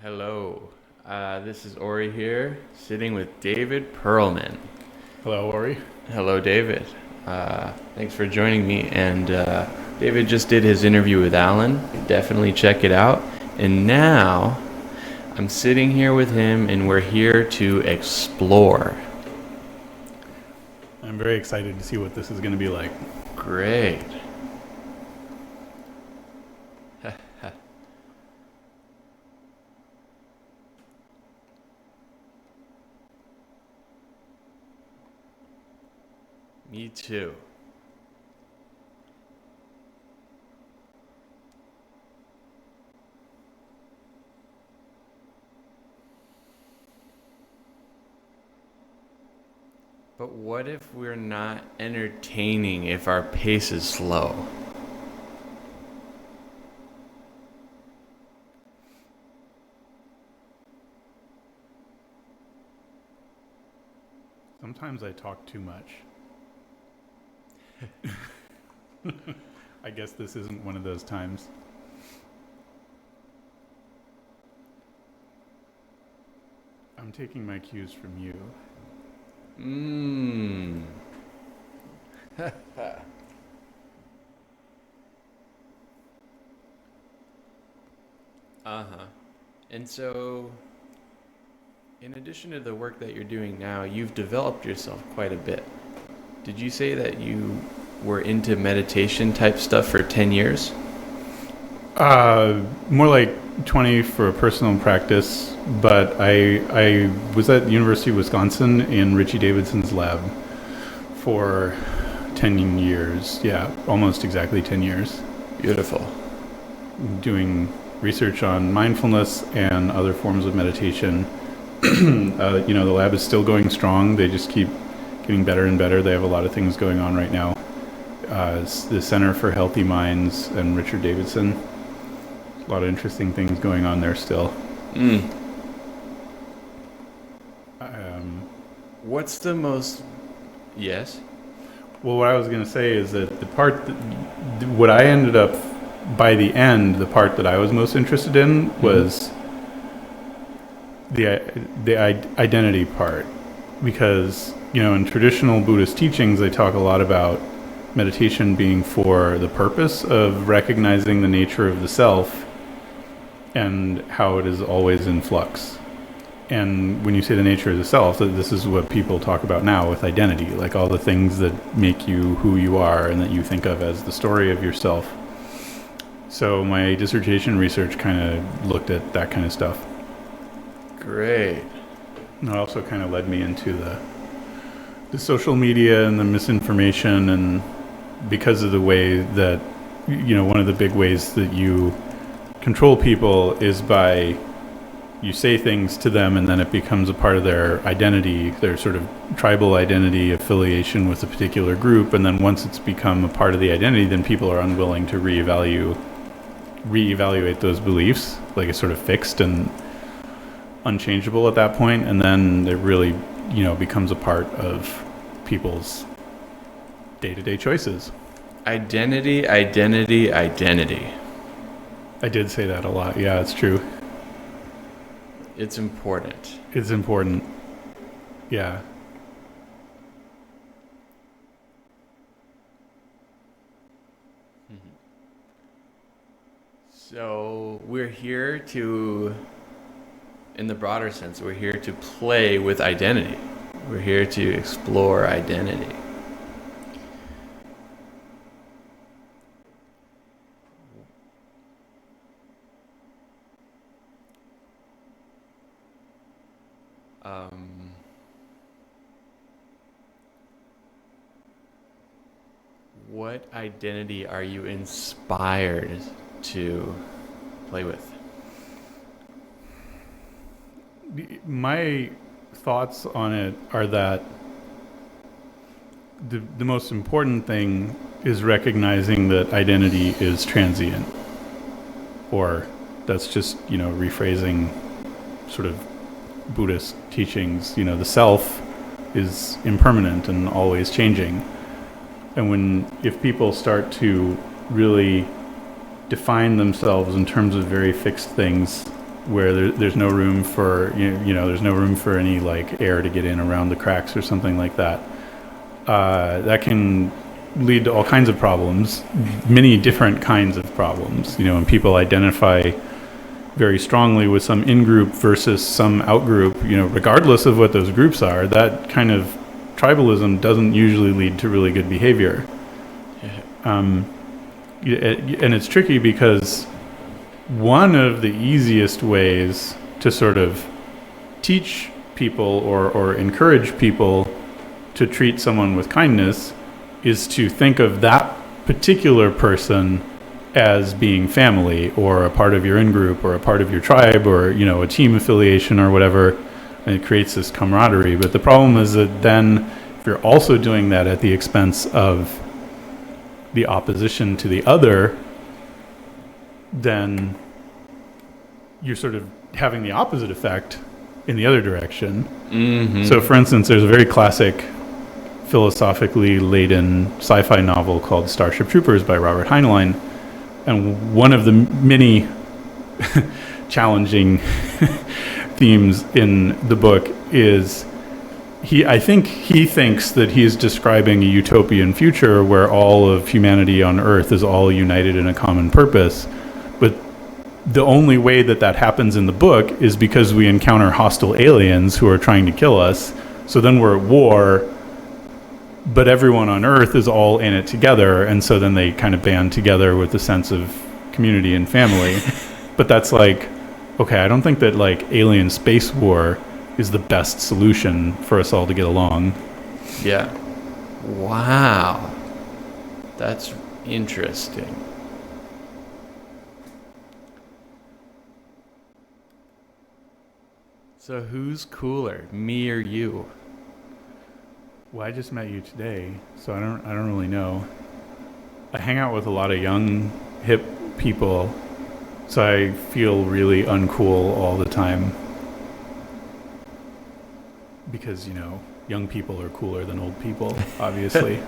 Hello. This is Ori here, sitting with David Perlman. Hello, Ori. Hello, David. Thanks for joining me. And David just did his interview with Alan. Definitely check it out. And now I'm sitting here with him, and we're here to explore. I'm very excited to see what this is going to be like. Great. Me too. But what if we're not entertaining if our pace is slow? Sometimes I talk too much. I guess this isn't one of those times. I'm taking my cues from you. Mmm. Uh-huh. And so, in addition to the work that you're doing now, you've developed yourself quite a bit. Did you say that you were into meditation type stuff for 10 years? More like 20 for personal practice, but I was at University of Wisconsin in Richie Davidson's lab for 10 years. Yeah, almost exactly 10 years. Beautiful. Doing research on mindfulness and other forms of meditation. The lab is still going strong. They just keep getting better and better. They have a lot of things going on right now. The Center for Healthy Minds and Richard Davidson. A lot of interesting things going on there still. What's the most... Yes? Well, what I was going to say is that what I ended up, by the end, the part that I was most interested in was the identity part. Because, in traditional Buddhist teachings, they talk a lot about meditation being for the purpose of recognizing the nature of the self and how it is always in flux. And when you say the nature of the self, this is what people talk about now with identity, like all the things that make you who you are and that you think of as the story of yourself. So my dissertation research kind of looked at that kind of stuff. Great. And it also kind of led me into the social media and the misinformation, and because of the way that, one of the big ways that you control people is by you say things to them and then it becomes a part of their identity, their sort of tribal identity, affiliation with a particular group, and then once it's become a part of the identity, then people are unwilling to reevaluate those beliefs, like it's sort of fixed and unchangeable at that point, and then it really, becomes a part of people's day-to-day choices. Identity, identity, identity. I did say that a lot. Yeah, it's true. It's important. It's important. Yeah. So we're here to, in the broader sense, we're here to play with identity. We're here to explore identity. What identity are you inspired to play with? My thoughts on it are that the most important thing is recognizing that identity is transient, or that's just, rephrasing sort of Buddhist teachings. The self is impermanent and always changing. And if people start to really define themselves in terms of very fixed things, where there's no room for there's no room for any like air to get in around the cracks or something like that. That can lead to all kinds of problems, many different kinds of problems. When people identify very strongly with some in-group versus some out-group, regardless of what those groups are, that kind of tribalism doesn't usually lead to really good behavior. And it's tricky because one of the easiest ways to sort of teach people or encourage people to treat someone with kindness is to think of that particular person as being family or a part of your in-group or a part of your tribe or, a team affiliation or whatever, and it creates this camaraderie. But the problem is that then if you're also doing that at the expense of the opposition to the other, then you're sort of having the opposite effect in the other direction. Mm-hmm. So for instance, there's a very classic philosophically laden sci-fi novel called Starship Troopers by Robert Heinlein. And one of the many challenging themes in the book is I think he thinks that he's describing a utopian future where all of humanity on Earth is all united in a common purpose. But the only way that happens in the book is because we encounter hostile aliens who are trying to kill us. So then we're at war, but everyone on Earth is all in it together, and so then they kind of band together with a sense of community and family. But that's like, okay, I don't think that like alien space war is the best solution for us all to get along. Yeah. Wow. That's interesting. So who's cooler, me or you? Well, I just met you today, so I don't really know. I hang out with a lot of young, hip people, so I feel really uncool all the time. Because, young people are cooler than old people, obviously.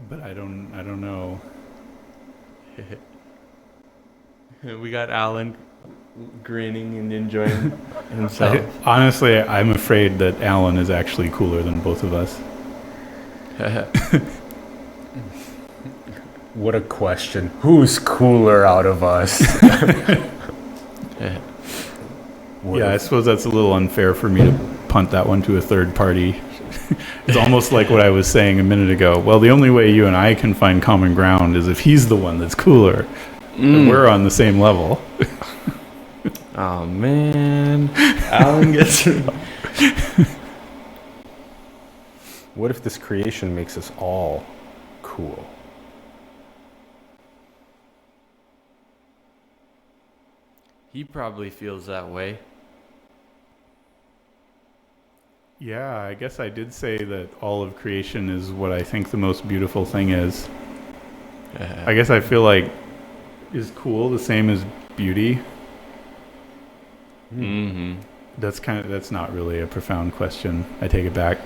But I don't know. We got Alan grinning and enjoying himself. Honestly, I'm afraid that Alan is actually cooler than both of us. What a question. Who's cooler out of us? Yeah, I suppose that's a little unfair for me to punt that one to a third party. It's almost like what I was saying a minute ago. Well, the only way you and I can find common ground is if he's the one that's cooler. And we're on the same level. Oh, man. Alan gets... What if this creation makes us all cool? He probably feels that way. Yeah, I guess I did say that all of creation is what I think the most beautiful thing is. I guess I feel like, is cool the same as beauty? Mm-hmm. That's not really a profound question. I take it back.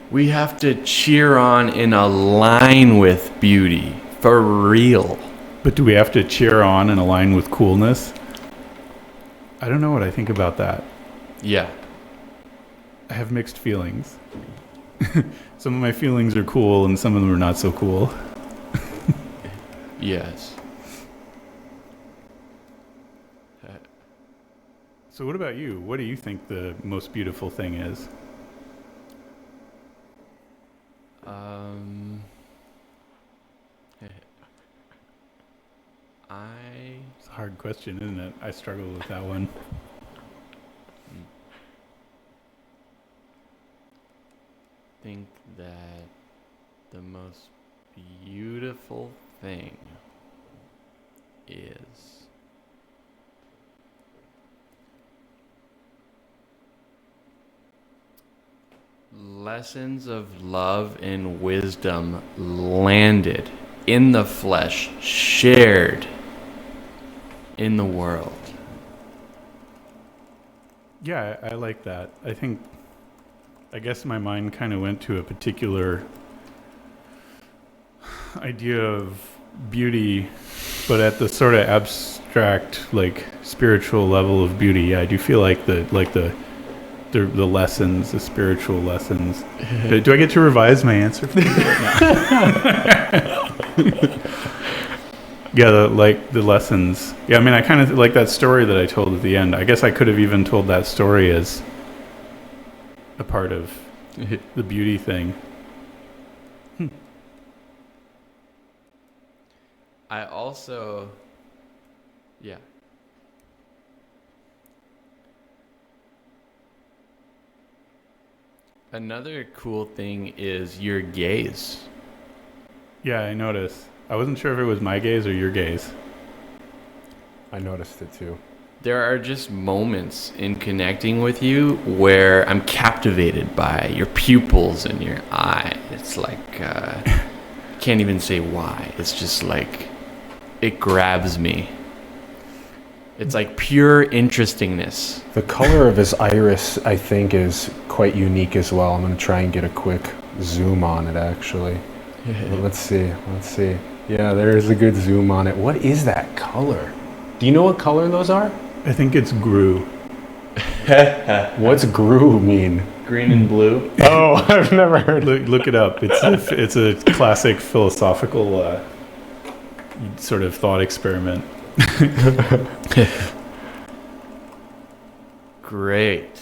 We have to cheer on and align with beauty, for real. But do we have to cheer on and align with coolness? I don't know what I think about that. Yeah. I have mixed feelings. Some of my feelings are cool and some of them are not so cool. Yes. So what about you? What do you think the most beautiful thing is? It's a hard question, isn't it? I struggle with that one. Think that the most beautiful thing is lessons of love and wisdom landed in the flesh, shared in the world. Yeah, I like that. I guess my mind kind of went to a particular idea of beauty, but at the sort of abstract, like spiritual level of beauty. Yeah, I do feel like the lessons, the spiritual lessons. Do I get to revise my answer? Yeah, the lessons. Yeah, I mean, I kind of like that story that I told at the end. I guess I could have even told that story as a part of the beauty thing. I also, yeah. Another cool thing is your gaze. Yeah, I noticed. I wasn't sure if it was my gaze or your gaze. I noticed it too. There are just moments in connecting with you where I'm captivated by your pupils and your eye. It's like, can't even say why. It's just like, it grabs me. It's like pure interestingness. The color of his iris, I think, is quite unique as well. I'm going to try and get a quick zoom on it, actually. Let's see. Yeah, there's a good zoom on it. What is that color? Do you know what color those are? I think it's grue. What's grue mean? Green and blue. Oh, I've never heard. Look it up. It's a classic philosophical sort of thought experiment. Great.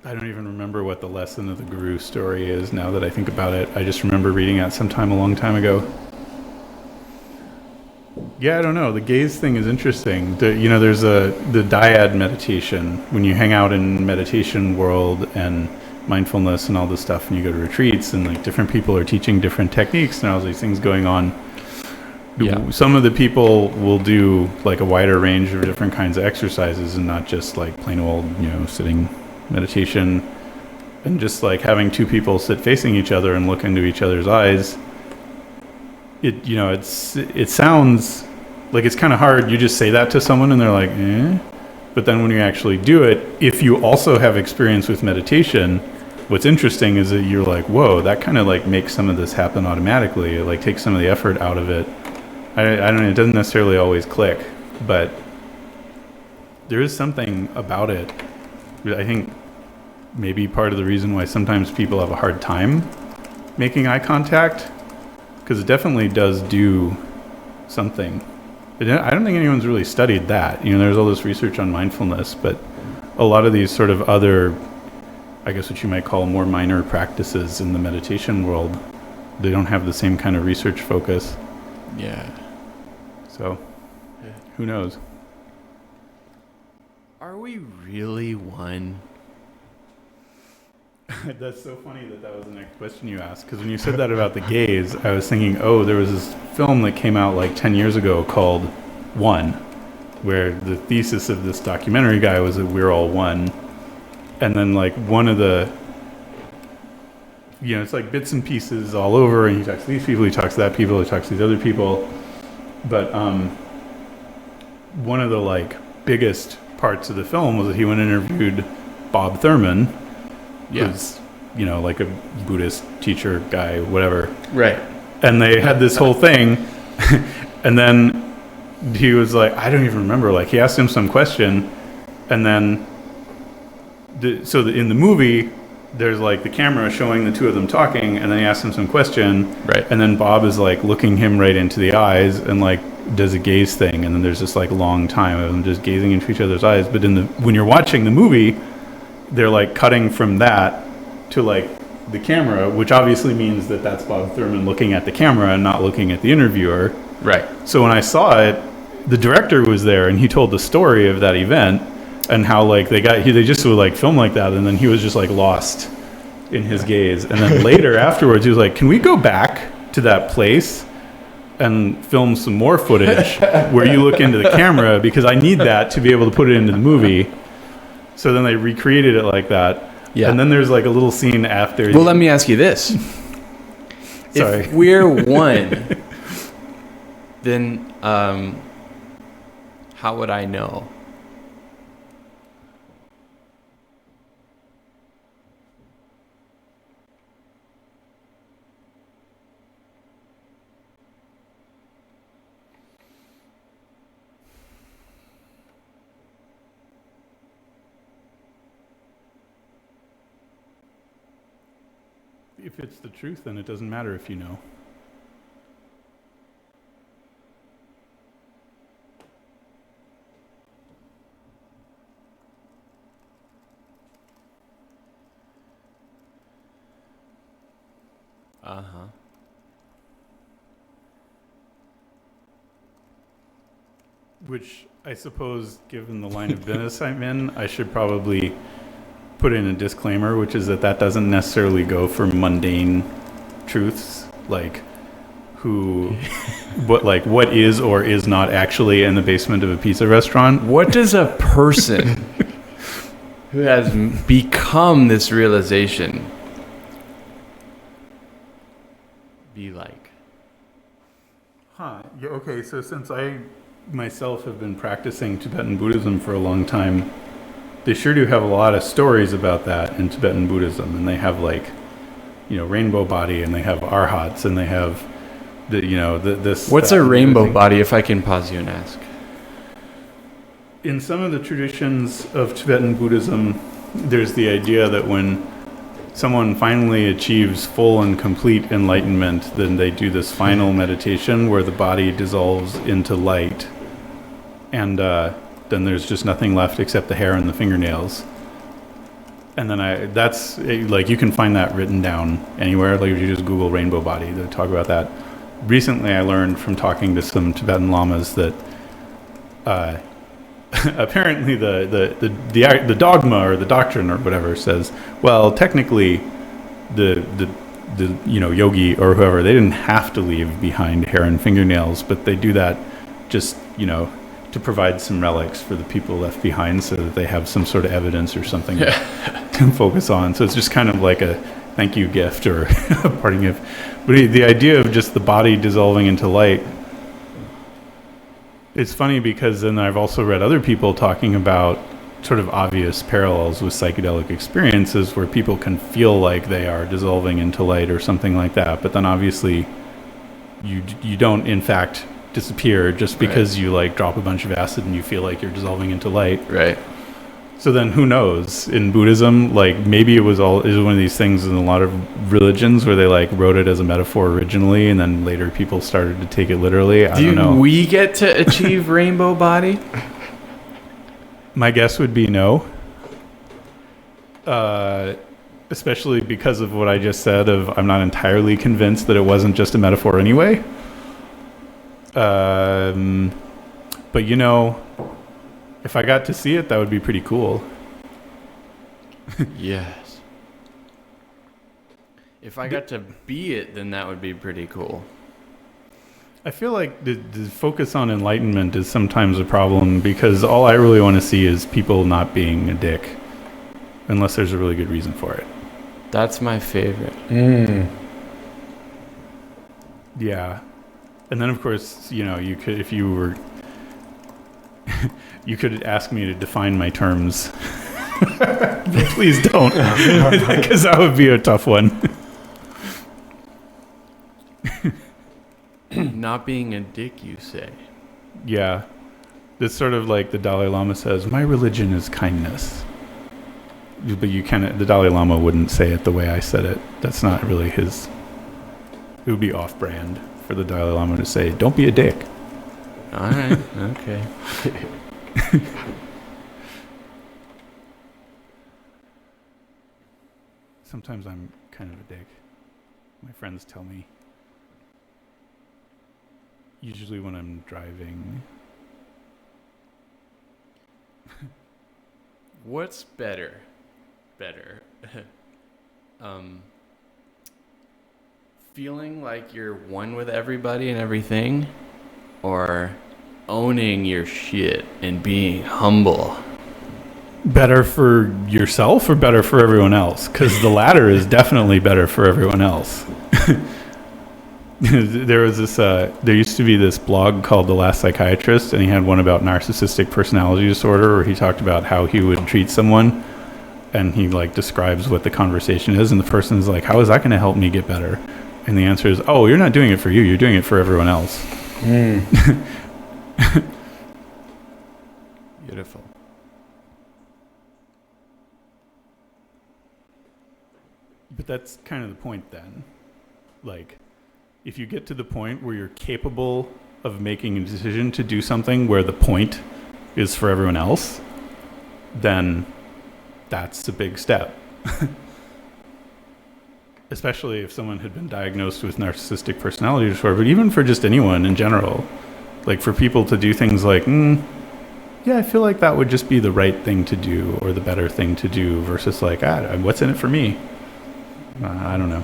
I don't even remember what the lesson of the guru story is now that I think about it. I just remember reading it sometime a long time ago. Yeah, I don't know. The gaze thing is interesting. There's the Dyad meditation. When you hang out in meditation world and mindfulness and all this stuff, and you go to retreats, and like different people are teaching different techniques and all these things going on. Yeah. Some of the people will do like a wider range of different kinds of exercises and not just like plain old, sitting meditation, and just like having two people sit facing each other and look into each other's eyes. It sounds like it's kind of hard. You just say that to someone and they're like, eh. But then when you actually do it, if you also have experience with meditation, what's interesting is that you're like, whoa, that kind of like makes some of this happen automatically. It like takes some of the effort out of it. I don't know, it doesn't necessarily always click, but there is something about it. I think maybe part of the reason why sometimes people have a hard time making eye contact, because it definitely does do something. I don't think anyone's really studied that. There's all this research on mindfulness, but a lot of these sort of other, I guess what you might call more minor practices in the meditation world, they don't have the same kind of research focus. Yeah. So, who knows? Are we really one? That's so funny that was the next question you asked, because when you said that about the gaze, I was thinking, there was this film that came out like 10 years ago called One, where the thesis of this documentary guy was that we're all one. And then like one of the, it's like bits and pieces all over, and he talks to these people, he talks to that people, he talks to these other people. But one of the like biggest parts of the film was that he went and interviewed Bob Thurman, who's like a Buddhist teacher guy, whatever. Right. And they had this whole thing, and then he was like, I don't even remember. Like he asked him some question, and then in the movie, there's like the camera showing the two of them talking, and then he asks him some question, right? And then Bob is like looking him right into the eyes and like does a gaze thing, and then there's this like long time of them just gazing into each other's eyes. But when you're watching the movie, they're like cutting from that to like the camera, which obviously means that that's Bob Thurman looking at the camera and not looking at the interviewer, right? So when I saw it, the director was there and he told the story of that event. And how like they just would like film like that, and then he was just like lost in his gaze. And then later afterwards, he was like, "Can we go back to that place and film some more footage where you look into the camera, because I need that to be able to put it into the movie." So then they recreated it like that. Yeah. And then there's like a little scene after. Well, let me ask you this: Sorry. If we're one, then how would I know? if it's the truth, then it doesn't matter if you know. Uh-huh. Which I suppose, given the line of business I'm in, I should probably put in a disclaimer, which is that doesn't necessarily go for mundane truths, like what is or is not actually in the basement of a pizza restaurant. What does a person who has become this realization be like? Huh. Yeah, okay, so since I myself have been practicing Tibetan Buddhism for a long time, they sure do have a lot of stories about that in Tibetan Buddhism. And they have rainbow body, and they have arhats, and they have this. What's a rainbow body, if I can pause you and ask? In some of the traditions of Tibetan Buddhism, there's the idea that when someone finally achieves full and complete enlightenment, then they do this final meditation where the body dissolves into light, and then there's just nothing left except the hair and the fingernails. And then that's like, you can find that written down anywhere. Like if you just Google rainbow body, they talk about that. Recently, I learned from talking to some Tibetan lamas that apparently the dogma or the doctrine or whatever says, well, technically the yogi or whoever, they didn't have to leave behind hair and fingernails, but they do that just to provide some relics for the people left behind, so that they have some sort of evidence or something to focus on. So it's just kind of like a thank you gift or a parting gift. But the idea of just the body dissolving into light, it's funny because then I've also read other people talking about sort of obvious parallels with psychedelic experiences where people can feel like they are dissolving into light or something like that. But then obviously you don't in fact disappear just because you drop a bunch of acid and you feel like you're dissolving into light. Right. So then who knows? In Buddhism, maybe it was one of these things in a lot of religions where they wrote it as a metaphor originally, and then later people started to take it literally. I don't know. Do we get to achieve rainbow body? My guess would be no. Especially because of what I just said I'm not entirely convinced that it wasn't just a metaphor anyway. But if I got to see it, that would be pretty cool. Yes. If I got to be it, then that would be pretty cool. I feel like the focus on enlightenment is sometimes a problem, because all I really want to see is people not being a dick, unless there's a really good reason for it. That's my favorite. Yeah. And then, of course, you could, if you were... you could ask me to define my terms. But please don't, because that would be a tough one. Not being a dick, you say? Yeah. It's sort of like the Dalai Lama says, my religion is kindness. But the Dalai Lama wouldn't say it the way I said it. That's not really his... It would be off-brand for the Dalai Lama to say, don't be a dick. All right. Okay. Sometimes I'm kind of a dick. My friends tell me. Usually when I'm driving. What's better? Feeling like you're one with everybody and everything, or owning your shit and being humble? Better for yourself or better for everyone else? Because the latter is definitely better for everyone else. There used to be this blog called The Last Psychiatrist, and he had one about narcissistic personality disorder, where he talked about how he would treat someone, and he describes what the conversation is, and the person is like, how is that going to help me get better? And the answer is, oh, you're not doing it for you, you're doing it for everyone else. Beautiful. But that's kind of the point then. Like, if you get to the point where you're capable of making a decision to do something where the point is for everyone else, then that's a big step. Especially if someone had been diagnosed with narcissistic personality disorder, but even for just anyone in general, like for people to do things like, yeah, I feel like that would just be the right thing to do or the better thing to do versus like, what's in it for me? I don't know.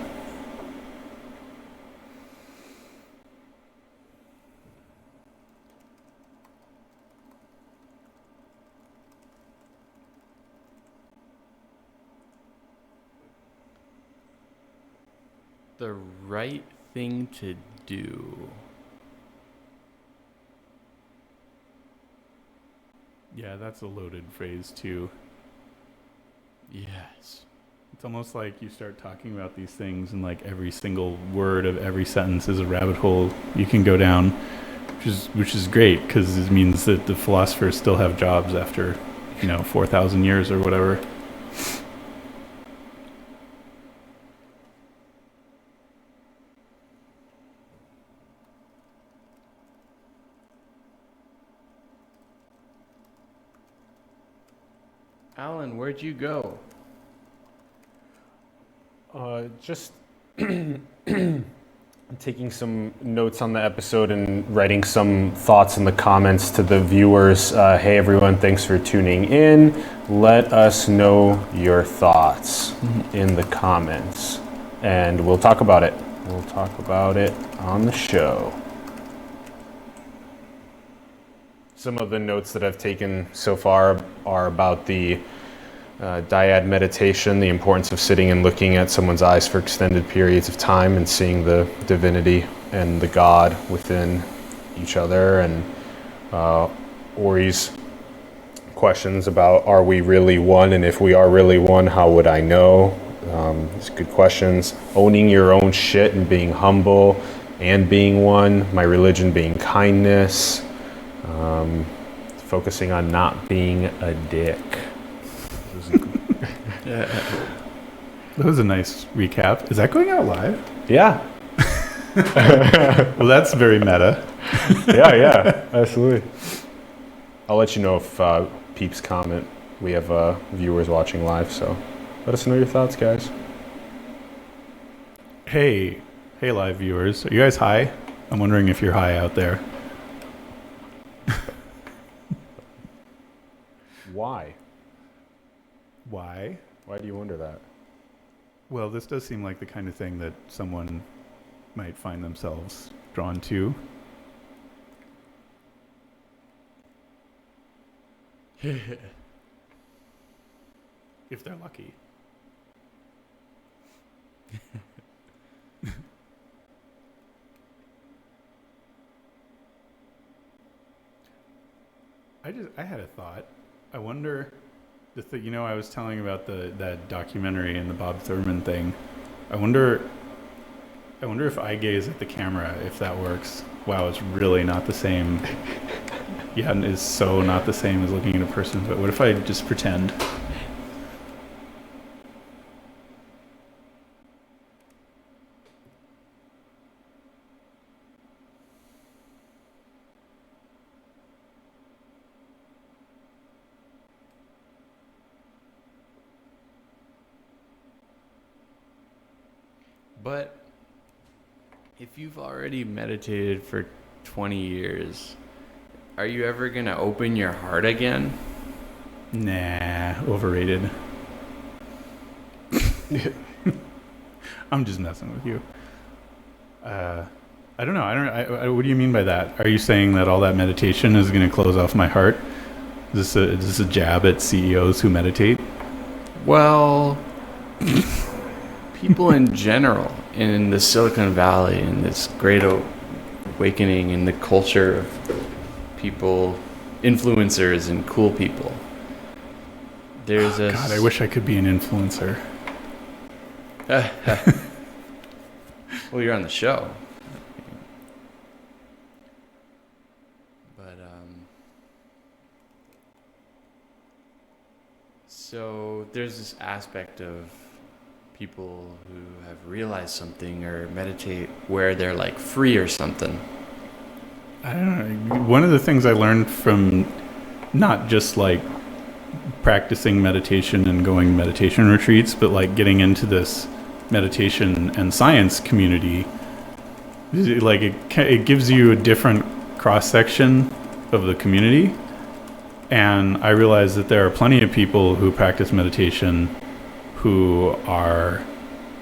The right thing to do. Yeah, that's a loaded phrase too. Yes. It's almost like you start talking about these things and like every single word of every sentence is a rabbit hole you can go down, which is great because it means that the philosophers still have jobs after, 4,000 years or whatever. Alan, where'd you go? Just taking some notes on the episode and writing some thoughts in the comments to the viewers. Hey everyone, thanks for tuning in. Let us know your thoughts in the comments and we'll talk about it. We'll talk about it on the show. Some of the notes that I've taken so far are about the Dyad Meditation, the importance of sitting and looking at someone's eyes for extended periods of time and seeing the divinity and the God within each other, and Ori's questions about are we really one, and if we are really one, how would I know? These good questions. Owning your own shit and being humble and being one. My religion being kindness. Focusing on not being a dick. That was a nice recap. Is that going out live? Yeah. Well, that's very meta. Yeah, absolutely. I'll let you know if peeps comment. We have viewers watching live, so let us know your thoughts, guys. Hey live viewers. Are you guys high? I'm wondering if you're high out there. Why? Why? Why do you wonder that? Well, this does seem like the kind of thing that someone might find themselves drawn to. If they're lucky. I had a thought. I wonder, I was telling about that documentary and the Bob Thurman thing. I wonder if I gaze at the camera, if that works. Wow, it's really not the same. Yeah, and it's so not the same as looking at a person. But what if I just pretend? But if you've already meditated for 20 years, are you ever going to open your heart again? Nah, overrated. I'm just messing with you. I don't know. What do you mean by that? Are you saying that all that meditation is going to close off my heart? Is this a jab at CEOs who meditate? Well, people in general in the Silicon Valley, in this great awakening in the culture of people, influencers and cool people. There's a God, I wish I could be an influencer. Well, you're on the show. But so there's this aspect of people who have realized something or meditate where they're like free or something? I don't know. One of the things I learned from not just like practicing meditation and going meditation retreats, but like getting into this meditation and science community, like it gives you a different cross section of the community. And I realized that there are plenty of people who practice meditation who are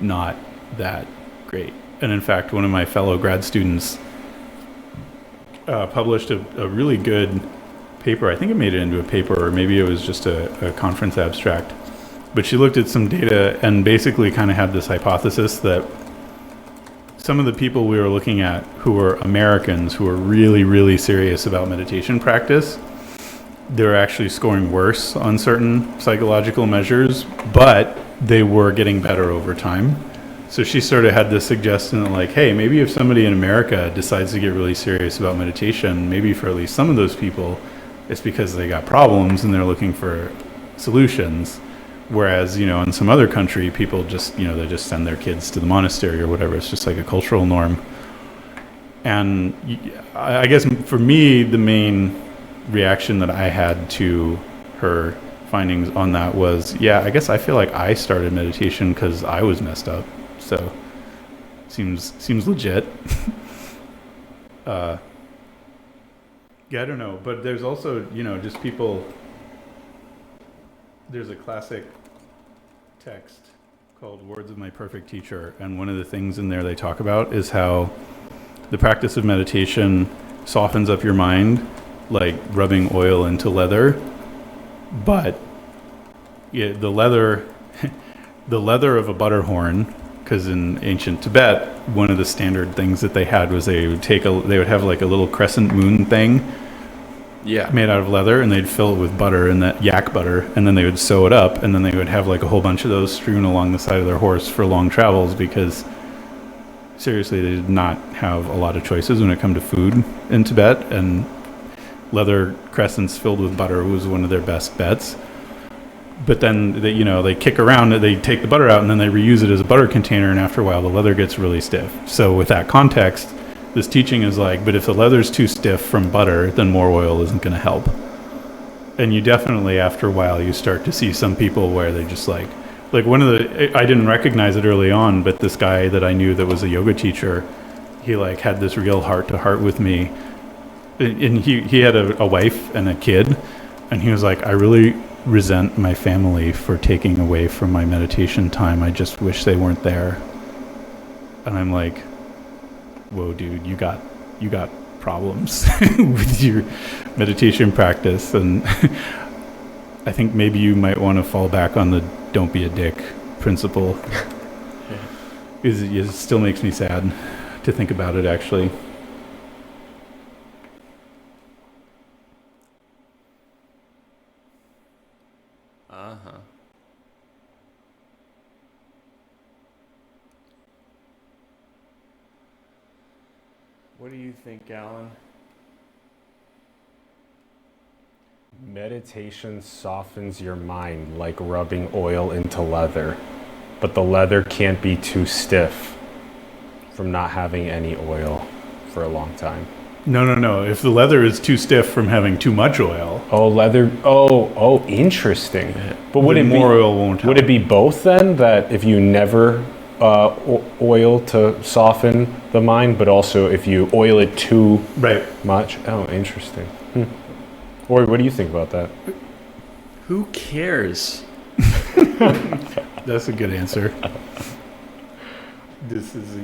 not that great. And in fact, one of my fellow grad students published a really good paper. I think it made it into a paper, or maybe it was just a conference abstract. But she looked at some data and basically kind of had this hypothesis that some of the people we were looking at who were Americans who were really, really serious about meditation practice, they were actually scoring worse on certain psychological measures, but they were getting better over time. So she sort of had this suggestion that like, hey, maybe if somebody in America decides to get really serious about meditation, maybe for at least some of those people, it's because they got problems and they're looking for solutions. Whereas, in some other country, people just, they just send their kids to the monastery or whatever. It's just like a cultural norm. And I guess for me, the main reaction that I had to her findings on that was, yeah, I guess I feel like I started meditation because I was messed up. So seems legit. Yeah, I don't know. But there's also, just people. There's a classic text called Words of My Perfect Teacher. And one of the things in there they talk about is how the practice of meditation softens up your mind like rubbing oil into leather. But yeah, the leather of a butter horn, because in ancient Tibet, one of the standard things that they had was they would have like a little crescent moon thing made out of leather, and they'd fill it with butter, and that yak butter, and then they would sew it up, and then they would have like a whole bunch of those strewn along the side of their horse for long travels, because seriously, they did not have a lot of choices when it come to food in Tibet, and leather crescents filled with butter was one of their best bets. But then they kick around, they take the butter out, and then they reuse it as a butter container, and after a while the leather gets really stiff. So with that context, this teaching is like, but if the leather's too stiff from butter, then more oil isn't going to help. And you definitely, after a while, you start to see some people where they just like one of the, I didn't recognize it early on, but this guy that I knew that was a yoga teacher, he like had this real heart to heart with me. And he had a wife and a kid, and he was like, I really resent my family for taking away from my meditation time. I just wish they weren't there. And I'm like, whoa, dude, you got problems with your meditation practice. And I think maybe you might want to fall back on the don't be a dick principle. It still makes me sad to think about it, actually. What do you think, Alan? Meditation softens your mind like rubbing oil into leather, but the leather can't be too stiff from not having any oil for a long time. No. If the leather is too stiff from having too much oil. Oh, leather. Oh, interesting. Yeah. But would oil won't help. Would it be both then? That if you never oil to soften the mind, but also if you oil it too much? Oh, interesting. Ori, what do you think about that? Who cares? That's a good answer. This is,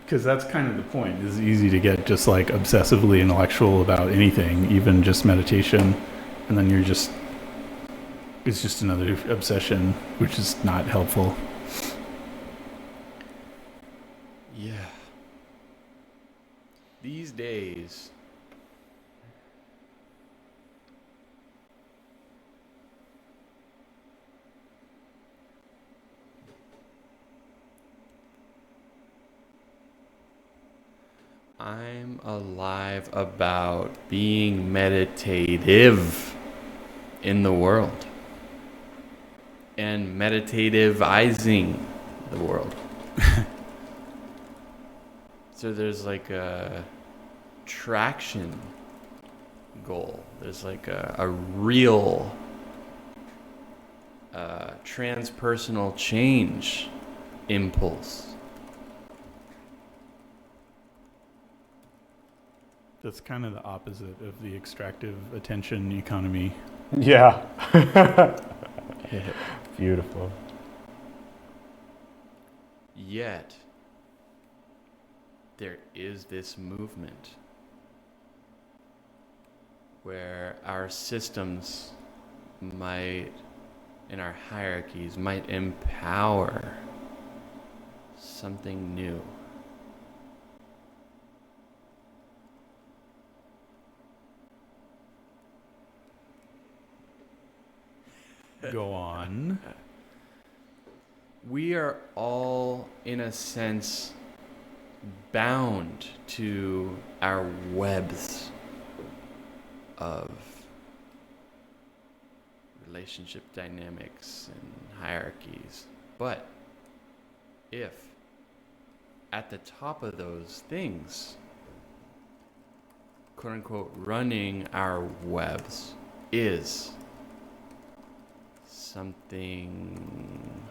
because that's kind of the point. It's easy to get just like obsessively intellectual about anything, even just meditation, and then it's just another obsession, which is not helpful. Yeah. These days, I'm alive about being meditative in the world. and meditativizing the world. So there's like a traction goal. There's like a real transpersonal change impulse. That's kind of the opposite of the extractive attention economy. Yeah. Beautiful. Yet, there is this movement where our systems might, and our hierarchies might empower something new. Go on. We are all, in a sense, bound to our webs of relationship dynamics and hierarchies. But if at the top of those things, quote unquote, running our webs is something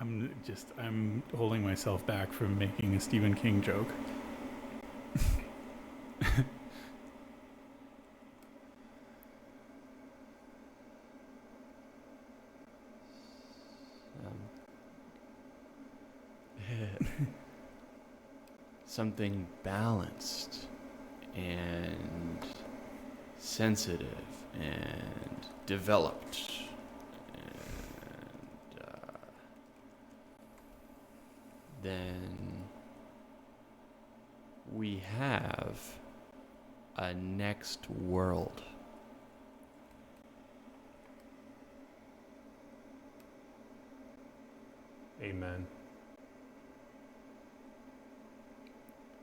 I'm holding myself back from making a Stephen King joke. something balanced and sensitive and developed. Then we have a next world. Amen.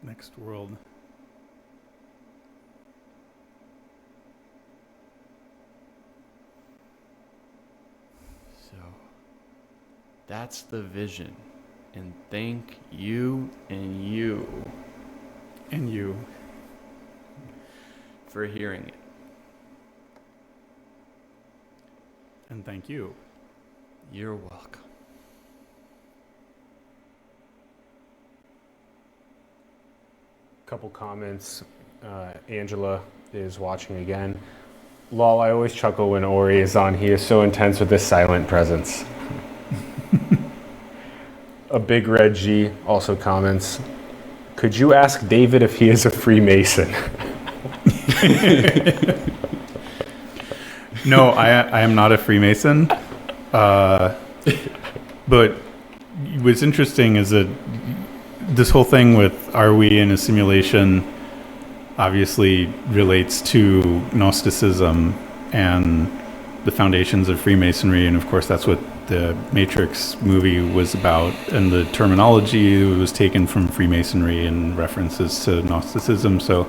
Next world. So that's the vision. And thank you and you. And you. For hearing it. And thank you. You're welcome. Couple comments. Angela is watching again. Lol, I always chuckle when Ori is on. He is so intense with his silent presence. A Big Red G also comments, could you ask David if he is a Freemason? No, I am not a Freemason. But what's interesting is that this whole thing with are we in a simulation obviously relates to Gnosticism and the foundations of Freemasonry, and of course that's what the Matrix movie was about, and the terminology was taken from Freemasonry and references to Gnosticism. So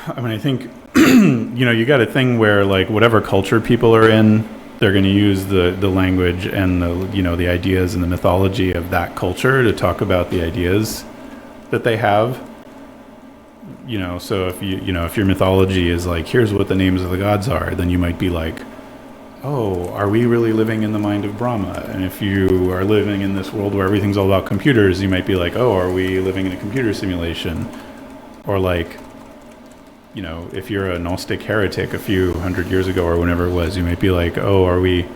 I mean, I think you got a thing where like whatever culture people are in, they're going to use the language and the ideas and the mythology of that culture to talk about the ideas that they have. So if if your mythology is like, here's what the names of the gods are, then you might be like, oh, are we really living in the mind of Brahma? And if you are living in this world where everything's all about computers, you might be like, oh, are we living in a computer simulation? Or like, if you're a Gnostic heretic a few hundred years ago or whenever it was, you might be like, oh, are we,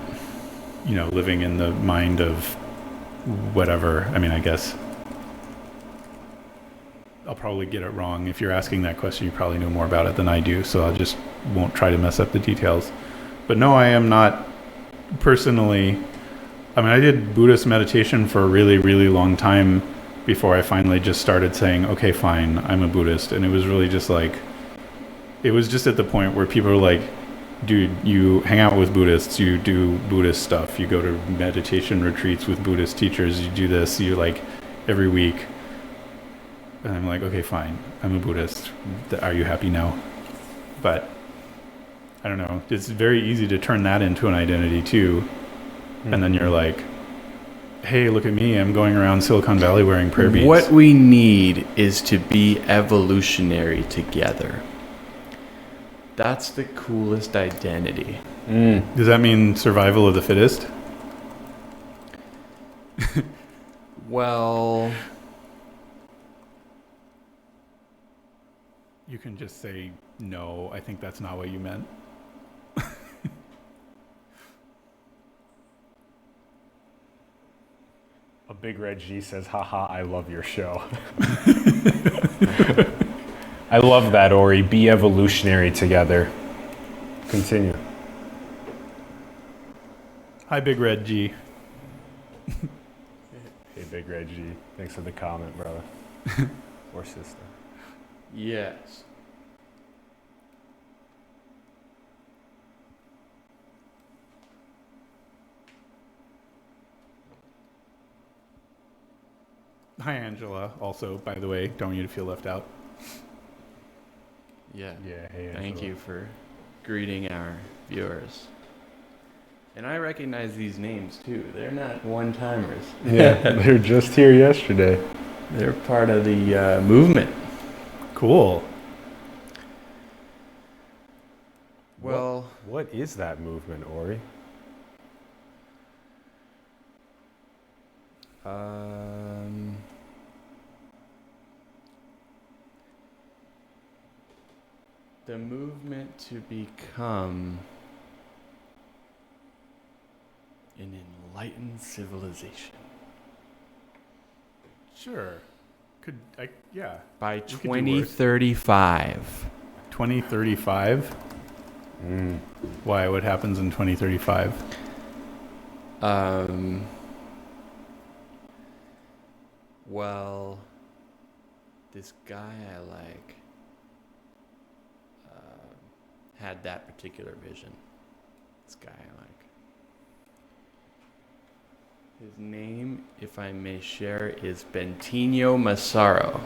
living in the mind of whatever? I mean, I guess I'll probably get it wrong. If you're asking that question, you probably know more about it than I do, so I just won't try to mess up the details. But no, I am not personally. I mean, I did Buddhist meditation for a really, really long time before I finally just started saying, okay, fine, I'm a Buddhist. And it was really just like, it was just at the point where people were like, dude, you hang out with Buddhists, you do Buddhist stuff, you go to meditation retreats with Buddhist teachers, you do this, you like every week. And I'm like, okay, fine. I'm a Buddhist. Are you happy now? But I don't know. It's very easy to turn that into an identity too. And then you're like, hey, look at me. I'm going around Silicon Valley wearing prayer beads. What we need is to be evolutionary together. That's the coolest identity. Does that mean survival of the fittest? Well, You can just say, no, I think that's not what you meant. A big red G says, haha, I love your show. I love that, Ori. Be evolutionary together. Continue. Hi, Big Red G. Hey, big red G. Thanks for the comment, brother. Or sister. yes. Hi, Angela. Also, by the way, don't want you to feel left out. Yeah. Yeah, hey, Thank Angela. you for greeting our viewers. And I recognize these names too. They're not one-timers. Yeah, they were just here yesterday. They're part of the movement. Cool. Well, What is that movement, Ori? the movement to become an enlightened civilization Sure. Yeah. by could do worse. 2035. 2035? Why? What happens in 2035? Well, this guy I like had that particular vision. This guy I like. His name, if I may share, is Bentinho Massaro.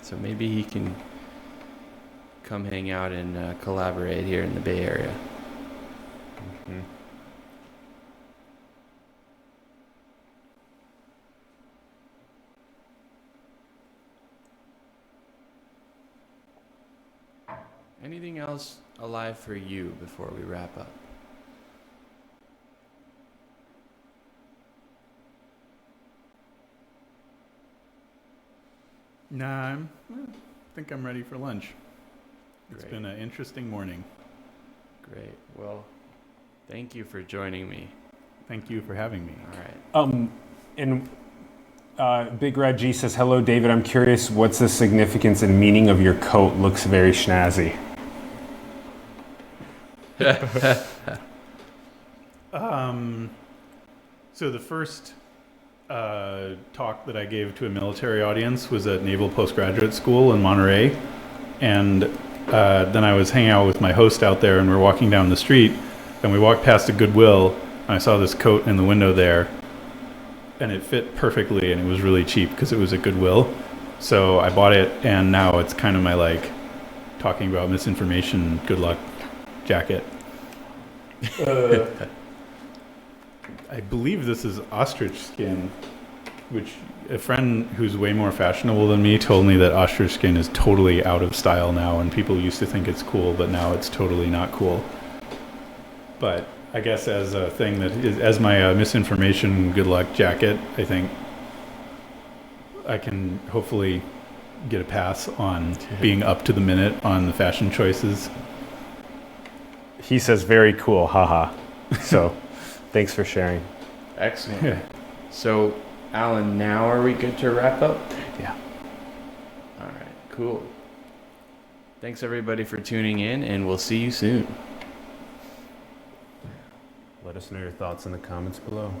So maybe he can come hang out and collaborate here in the Bay Area. Anything else alive for you before we wrap up? Nah, I think I'm ready for lunch. It's Great. been an interesting morning. Great. Well, thank you for joining me. Thank you for having me. All right. And Big Red G says, hello, David. I'm curious, what's the significance and meaning of your coat? Looks very snazzy. So the first talk that I gave to a military audience was at Naval Postgraduate School in Monterey. And then I was hanging out with my host out there, and we're walking down the street, and we walked past a Goodwill, and I saw this coat in the window there, and it fit perfectly, and it was really cheap because it was at Goodwill. So I bought it, and now it's kind of my, like, talking about misinformation, good luck jacket. I believe this is ostrich skin, which a friend who's way more fashionable than me told me that ostrich skin is totally out of style now, and people used to think it's cool, but now it's totally not cool. But I guess as a thing that is, as my misinformation good luck jacket, I think I can hopefully get a pass on being up to the minute on the fashion choices. He says, very cool, haha. So, thanks for sharing. Excellent. Yeah. So, Alan, now are we good to wrap up? Yeah. All right, cool. Thanks everybody for tuning in, and we'll see you soon. Let us know your thoughts in the comments below.